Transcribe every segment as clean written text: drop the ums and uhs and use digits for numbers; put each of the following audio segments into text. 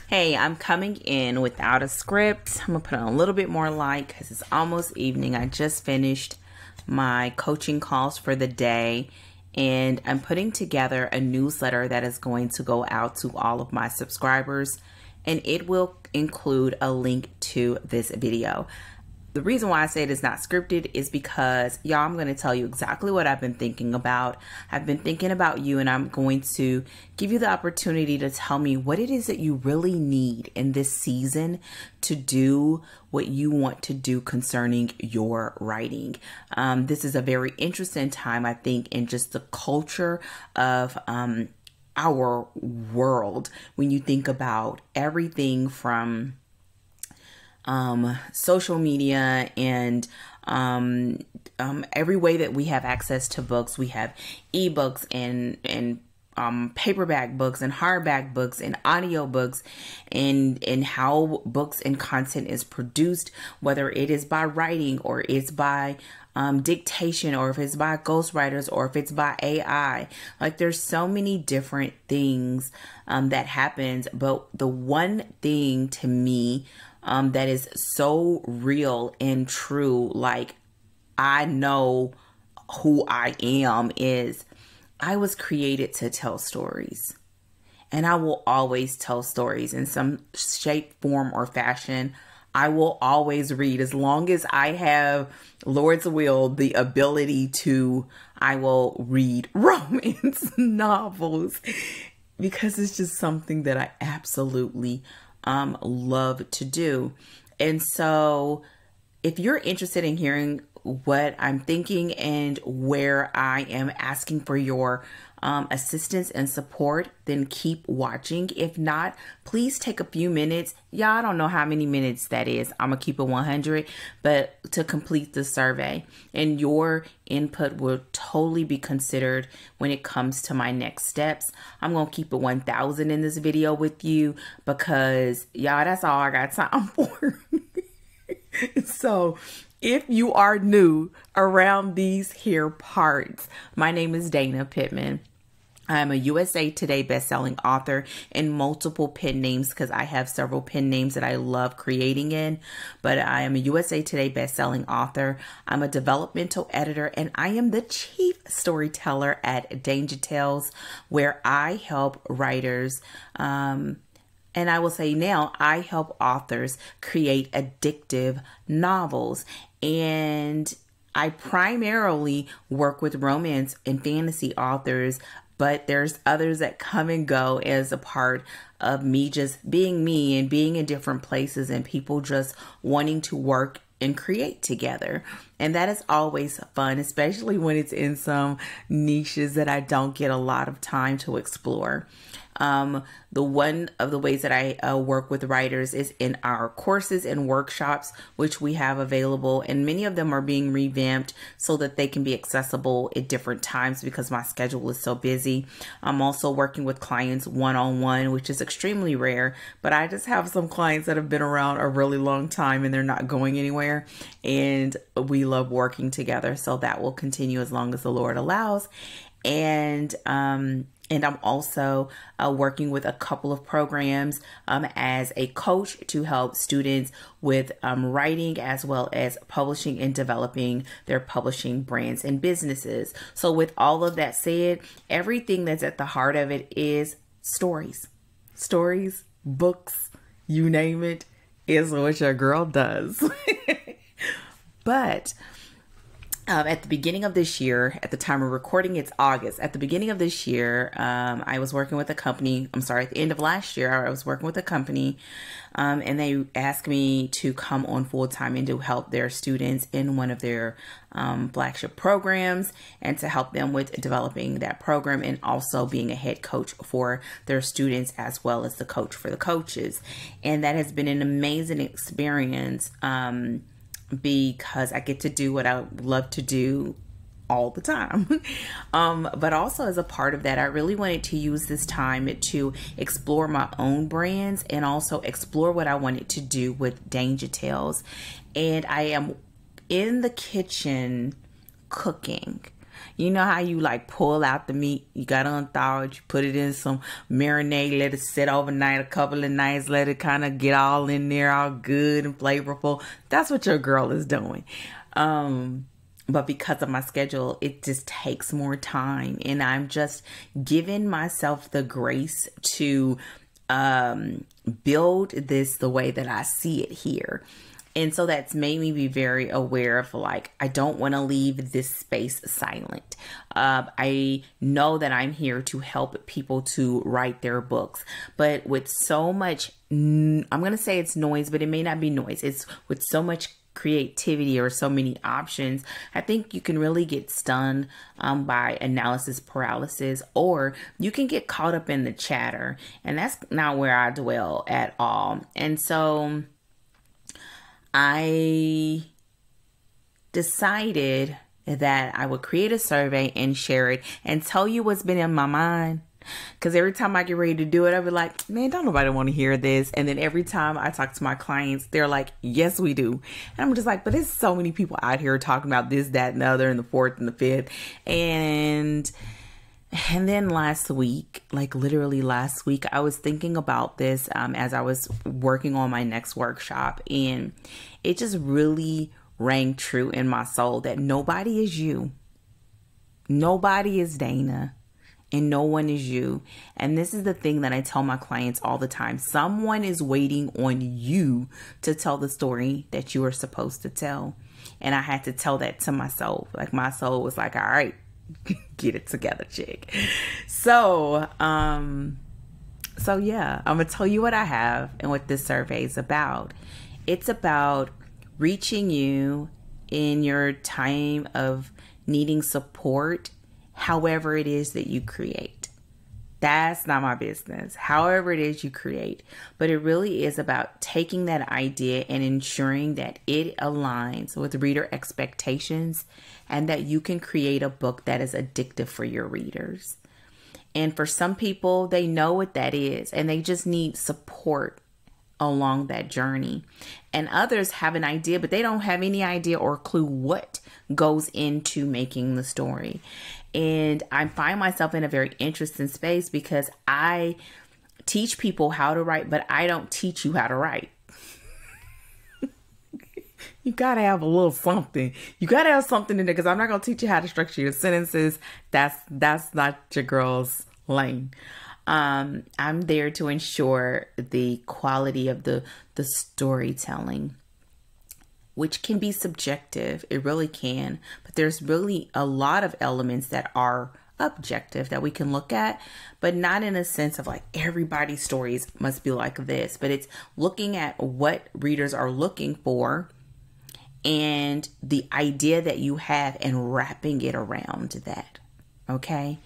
Hey, I'm coming in without a script. I'm gonna put on a little bit more light because it's almost evening. I just finished my coaching calls for the day, and I'm putting together a newsletter that is going to go out to all of my subscribers, and it will include a link to this video. The reason why I say it is not scripted is because, y'all, I'm going to tell you exactly what I've been thinking about. I've been thinking about you, and I'm going to give you the opportunity to tell me what it is that you really need in this season to do what you want to do concerning your writing. This is a very interesting time, I think, in just the culture of our world. When you think about everything from social media and every way that we have access to books. We have ebooks and paperback books and hardback books and audio books, and how books and content is produced, whether it is by writing or it's by dictation, or if it's by ghostwriters, or if it's by AI. Like, there's so many different things that happens, but the one thing to me that is so real and true, like I know who I am, is I was created to tell stories. And I will always tell stories in some shape, form, or fashion. I will always read as long as I have, Lord's will, the ability to. I will read romance novels because it's just something that I absolutely love to do. And so if you're interested in hearing what I'm thinking and where I am asking for your assistance and support, then keep watching. If not, please take a few minutes. Y'all, I don't know how many minutes that is. I'm gonna keep it 100, but to complete the survey, and your input will totally be considered when it comes to my next steps. I'm gonna keep it 1,000 in this video with you because, y'all, that's all I got time for. So if you are new around these here parts, my name is Dana Pittman. I'm a USA Today bestselling author in multiple pen names because I have several pen names that I love creating in. But I am a USA Today bestselling author. I'm a developmental editor, and I am the chief storyteller at Danger Tales, where I help writers and I will say now, I help authors create addictive novels. And I primarily work with romance and fantasy authors, but there's others that come and go as a part of me just being me and being in different places, and people just wanting to work and create together. And that is always fun, especially when it's in some niches that I don't get a lot of time to explore. The one of the ways that I work with writers is in our courses and workshops, which we have available, and many of them are being revamped so that they can be accessible at different times because my schedule is so busy. I'm also working with clients one-on-one, which is extremely rare, but I just have some clients that have been around a really long time and they're not going anywhere, and we love working together. So that will continue as long as the Lord allows. And I'm also working with a couple of programs as a coach to help students with writing, as well as publishing and developing their publishing brands and businesses. So with all of that said, everything that's at the heart of it is stories. Stories, books, you name it, is what your girl does. But at the beginning of this year, at the time of recording, it's August. At the beginning of this year, I was working with a company. I'm sorry, at the end of last year, I was working with a company, and they asked me to come on full time and to help their students in one of their flagship programs, and to help them with developing that program, and also being a head coach for their students as well as the coach for the coaches. And that has been an amazing experience. Because I get to do what I love to do all the time. But also as a part of that, I really wanted to use this time to explore my own brands and also explore what I wanted to do with Danger Tales. And I am in the kitchen cooking. You know how you like pull out the meat, you got to unthaw it, you put it in some marinade, let it sit overnight, a couple of nights, let it kind of get all in there, all good and flavorful. That's what your girl is doing. But because of my schedule, it just takes more time, and I'm just giving myself the grace to build this the way that I see it here. And so that's made me be very aware of, like, I don't want to leave this space silent. I know that I'm here to help people to write their books, but with so much, I'm going to say it's noise, but it may not be noise. It's with so much creativity or so many options, I think you can really get stunned by analysis paralysis, or you can get caught up in the chatter, and that's not where I dwell at all. And so I decided that I would create a survey and share it and tell you what's been in my mind. Because every time I get ready to do it, I'll be like, man, don't nobody want to hear this. And then every time I talk to my clients, they're like, yes, we do. And I'm just like, but there's so many people out here talking about this, that, and the other, and the fourth and the fifth. And then last week, like literally last week, I was thinking about this as I was working on my next workshop. And it just really rang true in my soul that nobody is you. Nobody is Dana. And no one is you. And this is the thing that I tell my clients all the time. Someone is waiting on you to tell the story that you are supposed to tell. And I had to tell that to my soul. Like, my soul was like, all right, get it together, chick. So yeah, I'm going to tell you what I have and what this survey is about. It's about reaching you in your time of needing support, however it is that you create. That's not my business. However it is you create. But it really is about taking that idea and ensuring that it aligns with reader expectations and that you can create a book that is addictive for your readers. And for some people, they know what that is and they just need support along that journey. And others have an idea, but they don't have any idea or clue what goes into making the story. And I find myself in a very interesting space because I teach people how to write, but I don't teach you how to write. You got to have a little something. You got to have something in there, because I'm not going to teach you how to structure your sentences. That's not your girl's lane. I'm there to ensure the quality of the storytelling, which can be subjective. It really can. But there's really a lot of elements that are objective that we can look at, but not in a sense of like everybody's stories must be like this. But it's looking at what readers are looking for and the idea that you have and wrapping it around that. Okay?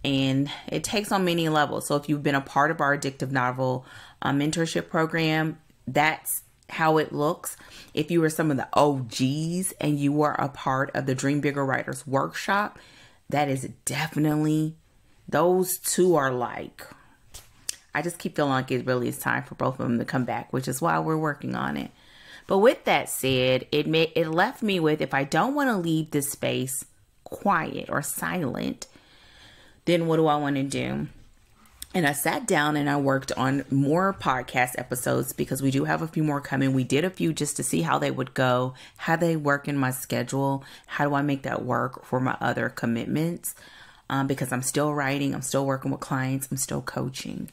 And it takes on many levels. So if you've been a part of our addictive novel mentorship program, that's how it looks. If you were some of the OGs and you were a part of the Dream Bigger Writers Workshop, that is definitely, those two are like, I just keep feeling like it really is time for both of them to come back, which is why we're working on it. But with that said, it left me with, if I don't want to leave this space quiet or silent, then what do I want to do? And I sat down and I worked on more podcast episodes, because we do have a few more coming. We did a few just to see how they would go, how they work in my schedule. How do I make that work for my other commitments? Because I'm still writing, I'm still working with clients, I'm still coaching.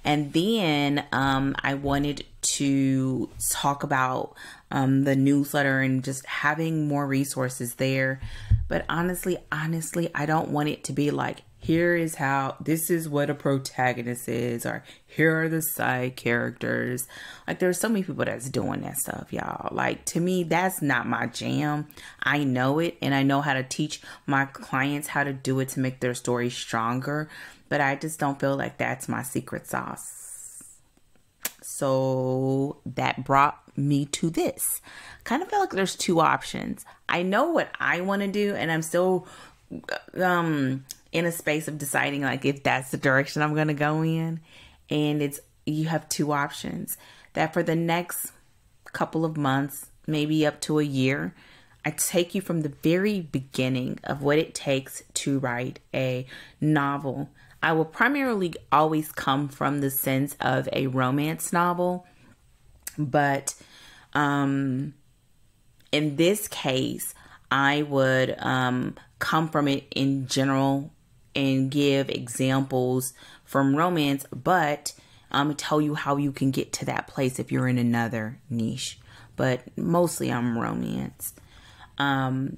And then I wanted to talk about the newsletter and just having more resources there. But honestly, I don't want it to be like, here is how, this is what a protagonist is, or here are the side characters. Like, there's so many people that's doing that stuff, y'all. Like, to me, that's not my jam. I know it, and I know how to teach my clients how to do it to make their story stronger, but I just don't feel like that's my secret sauce. So that brought me to this. Kind of feel like there's two options. I know what I want to do, and I'm still in a space of deciding like if that's the direction I'm going to go in. And you have two options that for the next couple of months, maybe up to a year, I take you from the very beginning of what it takes to write a novel. I will primarily always come from the sense of a romance novel, but in this case, I would come from it in general and give examples from romance, but tell you how you can get to that place if you're in another niche. But mostly I'm romance. And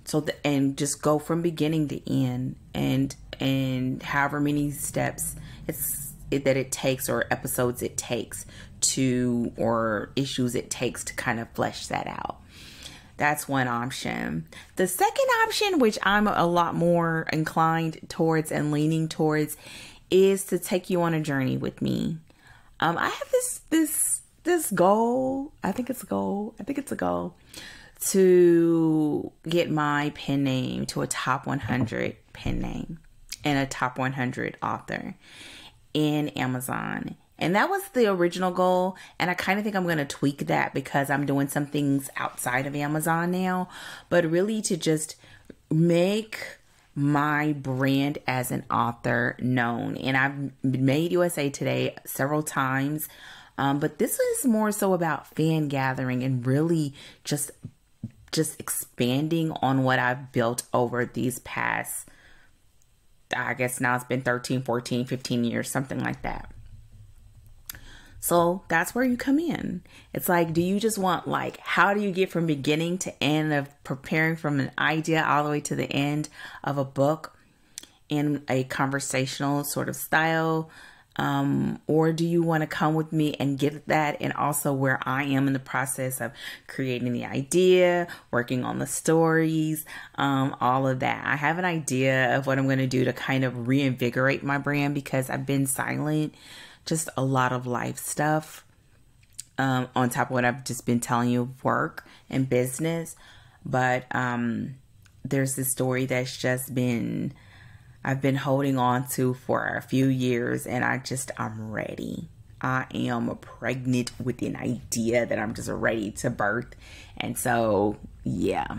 just go from beginning to end, and however many steps that it takes, or episodes it takes to, or issues it takes to kind of flesh that out. That's one option. The second option, which I'm a lot more inclined towards and leaning towards, is to take you on a journey with me. I have this goal. I think it's a goal to get my pen name to a top 100 pen name and a top 100 author in Amazon. And that was the original goal. And I kind of think I'm going to tweak that because I'm doing some things outside of Amazon now. But really to just make my brand as an author known. And I've made USA Today several times. But this is more so about fan gathering and really just expanding on what I've built over these past, I guess now it's been 13, 14, 15 years, something like that. So that's where you come in. It's like, do you just want, like, how do you get from beginning to end of preparing from an idea all the way to the end of a book in a conversational sort of style? Or do you want to come with me and get that, and also where I am in the process of creating the idea, working on the stories, all of that. I have an idea of what I'm going to do to kind of reinvigorate my brand, because I've been silent, just a lot of life stuff, on top of what I've just been telling you, work and business. But there's this story that's just been, I've been holding on to for a few years, and I'm ready. I am pregnant with an idea that I'm just ready to birth. And so, yeah.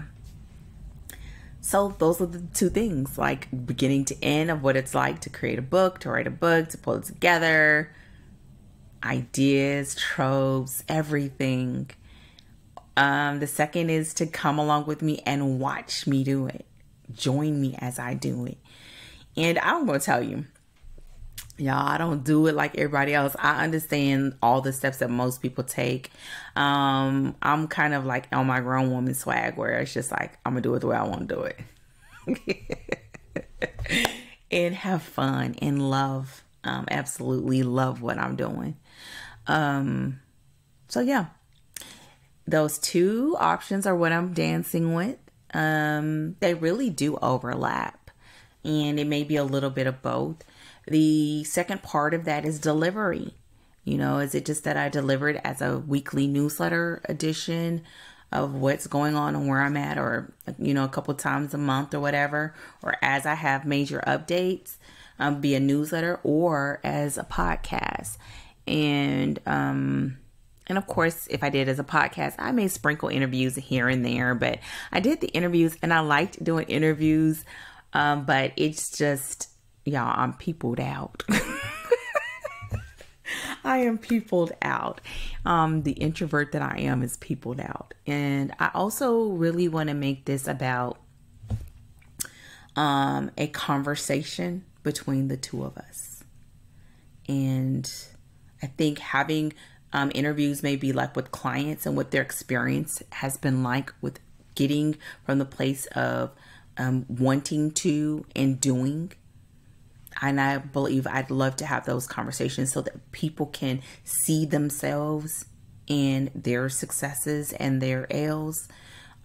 So those are the two things, like beginning to end of what it's like to create a book, to write a book, to pull it together, ideas, tropes, everything. The second is to come along with me and watch me do it. Join me as I do it. And I'm going to tell you, y'all, I don't do it like everybody else. I understand all the steps that most people take. I'm kind of like on my grown woman swag, where it's just like, I'm going to do it the way I want to do it. And have fun and love. Absolutely love what I'm doing. So yeah, those two options are what I'm dancing with. They really do overlap. And it may be a little bit of both. The second part of that is delivery. Is it just that I deliver it as a weekly newsletter edition of what's going on and where I'm at, or, a couple times a month or whatever, or as I have major updates, be a newsletter, or as a podcast. And of course, if I did as a podcast, I may sprinkle interviews here and there, but I did the interviews and I liked doing interviews. But it's just, y'all, I'm peopled out. I am peopled out. The introvert that I am is peopled out. And I also really want to make this about a conversation between the two of us. And I think having interviews maybe like with clients and what their experience has been like with getting from the place of wanting to and doing. And I believe I'd love to have those conversations so that people can see themselves in their successes and their L's.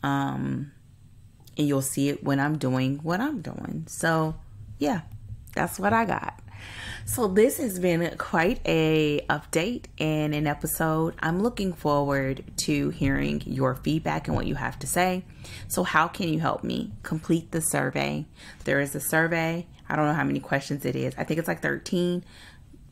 And you'll see it when I'm doing what I'm doing. So yeah, that's what I got. So this has been quite a update and an episode. I'm looking forward to hearing your feedback and what you have to say. So how can you help me? Complete the survey. There is a survey. I don't know how many questions it is. I think it's like 13.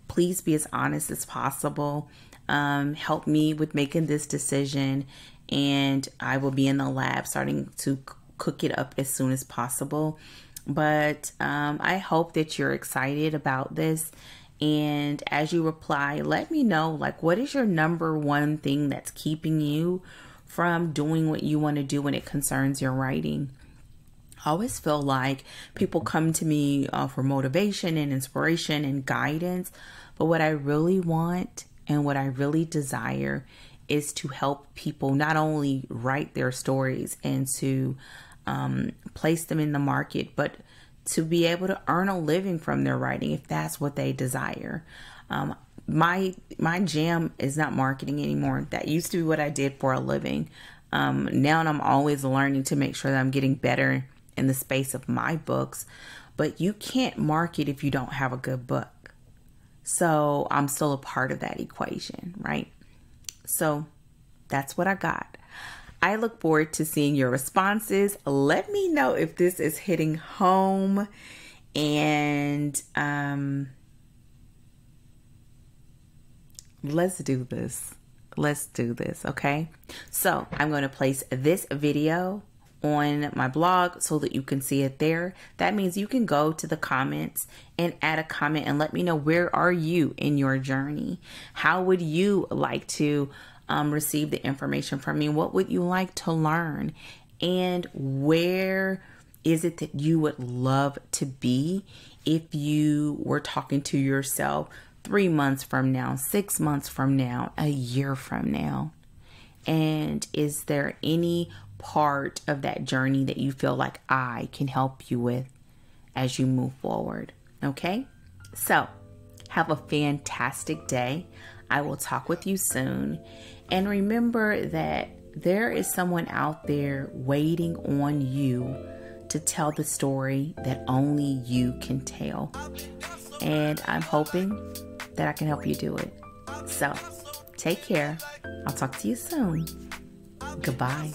Please be as honest as possible. Help me with making this decision, and I will be in the lab starting to cook it up as soon as possible. But I hope that you're excited about this. And as you reply, let me know, like, what is your number one thing that's keeping you from doing what you want to do when it concerns your writing? I always feel like people come to me for motivation and inspiration and guidance. But what I really want and what I really desire is to help people not only write their stories and to place them in the market, but to be able to earn a living from their writing if that's what they desire. My jam is not marketing anymore. That used to be what I did for a living. Now I'm always learning to make sure that I'm getting better in the space of my books. But you can't market if you don't have a good book. So I'm still a part of that equation, right? So that's what I got. I look forward to seeing your responses. Let me know if this is hitting home. And let's do this. Let's do this, okay? So I'm going to place this video on my blog so that you can see it there. That means you can go to the comments and add a comment and let me know, where are you in your journey? How would you like to receive the information from me? What would you like to learn? And where is it that you would love to be if you were talking to yourself 3 months from now, 6 months from now, a year from now? And is there any part of that journey that you feel like I can help you with as you move forward? Okay, so have a fantastic day. I will talk with you soon. And remember that there is someone out there waiting on you to tell the story that only you can tell. And I'm hoping that I can help you do it. So take care. I'll talk to you soon. Goodbye.